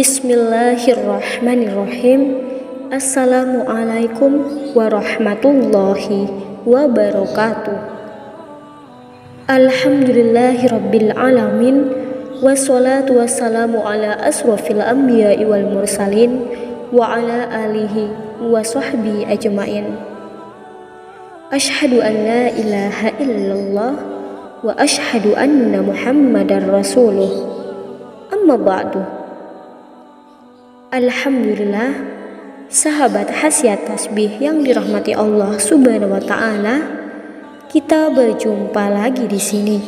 Bismillahirrahmanirrahim. Assalamualaikum warahmatullahi wabarakatuh. Alhamdulillahirabbil alamin. Wassalatu wassalamu ala asrofil anbiya'i wal mursalin wa ala alihi wa sahbihi ajmain. Asyhadu an la ilaha illallah wa asyhadu anna Muhammadar Rasuluh. Amma ba'du. Alhamdulillah, sahabat khasiat tasbih yang dirahmati Allah Subhanahu wa taala, kita berjumpa lagi di sini.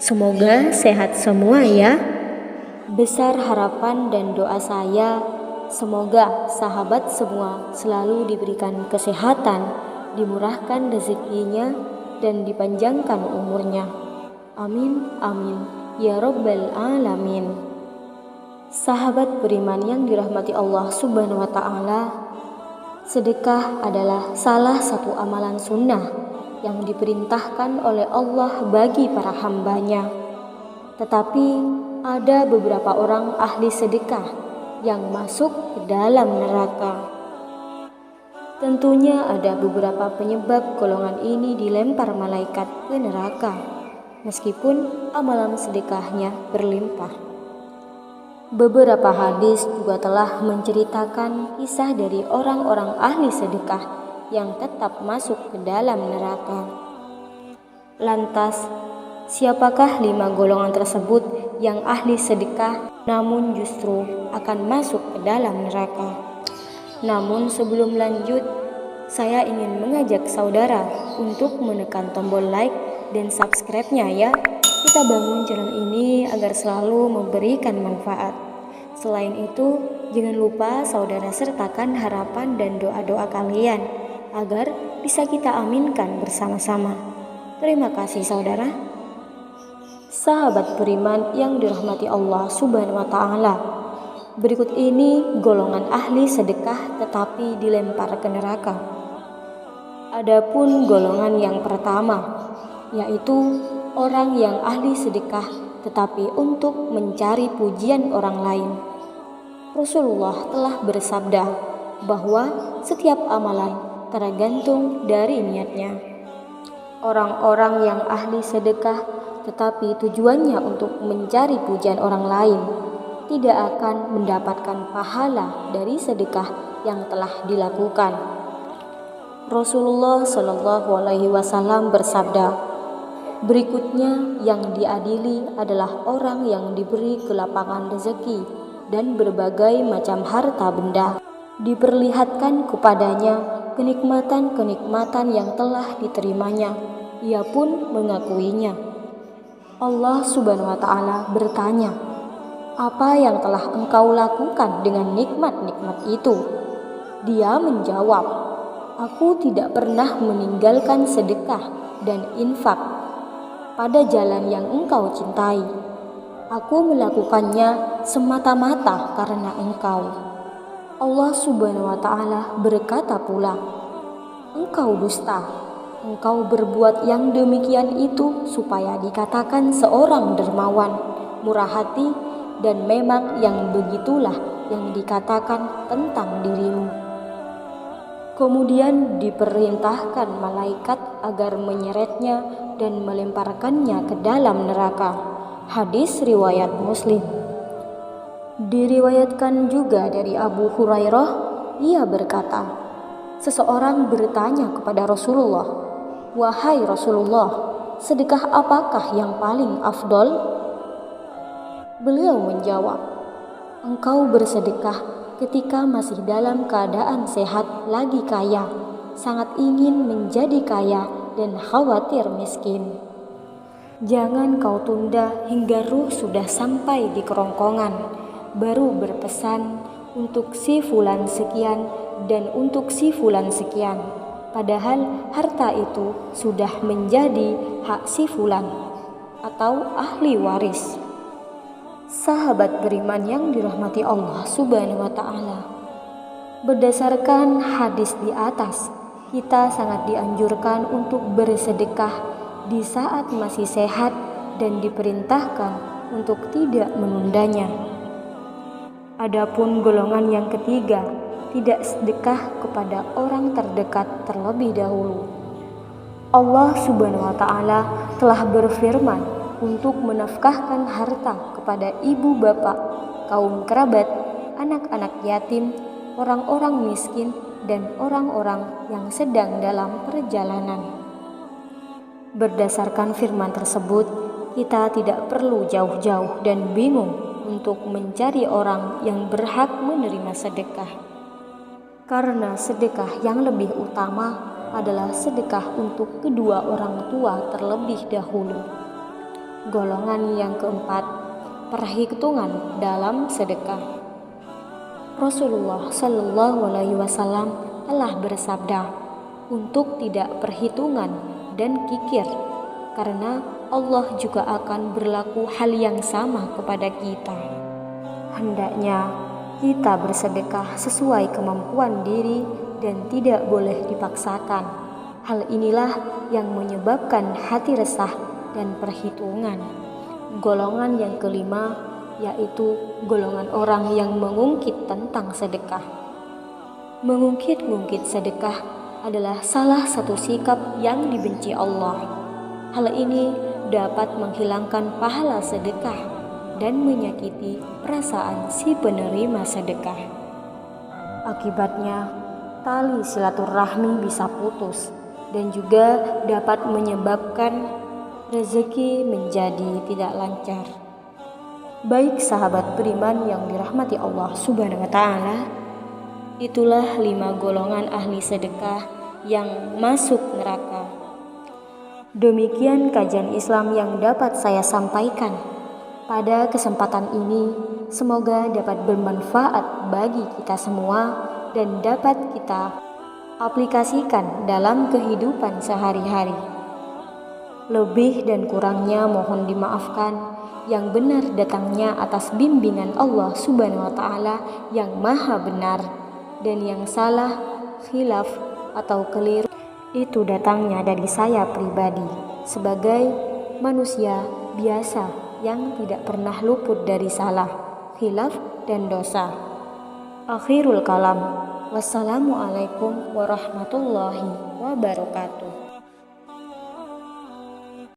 Semoga sehat semua ya. Besar harapan dan doa saya, semoga sahabat semua selalu diberikan kesehatan, dimurahkan rezekinya dan dipanjangkan umurnya. Amin amin ya rabbal alamin. Sahabat beriman yang dirahmati Allah Subhanahu wa taala, sedekah adalah salah satu amalan sunnah yang diperintahkan oleh Allah bagi para hambanya. Tetapi ada beberapa orang ahli sedekah yang masuk ke dalam neraka. Tentunya ada beberapa penyebab golongan ini dilempar malaikat ke neraka, meskipun amalan sedekahnya berlimpah. Beberapa hadis juga telah menceritakan kisah dari orang-orang ahli sedekah yang tetap masuk ke dalam neraka. Lantas, siapakah 5 golongan tersebut yang ahli sedekah namun justru akan masuk ke dalam neraka? Namun sebelum lanjut, saya ingin mengajak saudara untuk menekan tombol like dan subscribe-nya ya. Kita bangun channel ini agar selalu memberikan manfaat. Selain itu, jangan lupa saudara sertakan harapan dan doa-doa kalian agar bisa kita aminkan bersama-sama. Terima kasih saudara. Sahabat beriman yang dirahmati Allah Subhanahu wa taala, berikut ini golongan ahli sedekah tetapi dilempar ke neraka. Adapun golongan yang pertama, yaitu orang yang ahli sedekah tetapi untuk mencari pujian orang lain. Rasulullah telah bersabda bahwa setiap amalan tergantung dari niatnya. Orang-orang yang ahli sedekah tetapi tujuannya untuk mencari pujian orang lain tidak akan mendapatkan pahala dari sedekah yang telah dilakukan. Rasulullah Shallallahu alaihi wasallam bersabda, berikutnya yang diadili adalah orang yang diberi kelapangan rezeki dan berbagai macam harta benda. Diperlihatkan kepadanya kenikmatan-kenikmatan yang telah diterimanya. Ia pun mengakuinya. Allah Subhanahu wa taala bertanya, "Apa yang telah engkau lakukan dengan nikmat-nikmat itu?" Dia menjawab, "Aku tidak pernah meninggalkan sedekah dan infak pada jalan yang engkau cintai. Aku melakukannya semata-mata karena engkau." Allah Subhanahu wa taala berkata pula, "Engkau dusta. Engkau berbuat yang demikian itu supaya dikatakan seorang dermawan, murah hati, dan memang yang begitulah yang dikatakan tentang dirimu." Kemudian diperintahkan malaikat agar menyeretnya dan melemparkannya ke dalam neraka. Hadis riwayat Muslim. Diriwayatkan juga dari Abu Hurairah, ia berkata, seseorang bertanya kepada Rasulullah, "Wahai Rasulullah, sedekah apakah yang paling afdol?" Beliau menjawab, "Engkau bersedekah ketika masih dalam keadaan sehat lagi kaya, sangat ingin menjadi kaya dan khawatir miskin. Jangan kau tunda hingga ruh sudah sampai di kerongkongan, baru berpesan untuk si fulan sekian dan untuk si fulan sekian, padahal harta itu sudah menjadi hak si fulan atau ahli waris." Sahabat beriman yang dirahmati Allah Subhanahu wa taala, berdasarkan hadis di atas, kita sangat dianjurkan untuk bersedekah di saat masih sehat dan diperintahkan untuk tidak menundanya. Adapun golongan yang ketiga, tidak sedekah kepada orang terdekat terlebih dahulu. Allah Subhanahu wa Ta'ala telah berfirman untuk menafkahkan harta kepada ibu bapak, kaum kerabat, anak-anak yatim, orang-orang miskin, dan orang-orang yang sedang dalam perjalanan. Berdasarkan firman tersebut, kita tidak perlu jauh-jauh dan bingung untuk mencari orang yang berhak menerima sedekah. Karena sedekah yang lebih utama adalah sedekah untuk kedua orang tua terlebih dahulu. Golongan yang keempat, perhitungan dalam sedekah. Rasulullah Shallallahu Alaihi Wasallam telah bersabda untuk tidak perhitungan dan kikir, karena Allah juga akan berlaku hal yang sama kepada kita. Hendaknya kita bersedekah sesuai kemampuan diri dan tidak boleh dipaksakan. Hal inilah yang menyebabkan hati resah dan perhitungan. Golongan yang kelima, yaitu golongan orang yang mengungkit tentang sedekah. Mengungkit-ungkit sedekah adalah salah satu sikap yang dibenci Allah. Hal ini dapat menghilangkan pahala sedekah dan menyakiti perasaan si penerima sedekah. Akibatnya, tali silaturahmi bisa putus dan juga dapat menyebabkan rezeki menjadi tidak lancar. Baik sahabat beriman yang dirahmati Allah Subhanahu wa Ta'ala, itulah 5 golongan ahli sedekah yang masuk neraka. Demikian kajian Islam yang dapat saya sampaikan pada kesempatan ini. Semoga dapat bermanfaat bagi kita semua dan dapat kita aplikasikan dalam kehidupan sehari-hari. Lebih dan kurangnya mohon dimaafkan. Yang benar datangnya atas bimbingan Allah Subhanahu wa Ta'ala yang maha benar, dan yang salah, khilaf atau keliru itu datangnya dari saya pribadi sebagai manusia biasa yang tidak pernah luput dari salah, khilaf dan dosa. Akhirul kalam. Wassalamualaikum warahmatullahi wabarakatuh.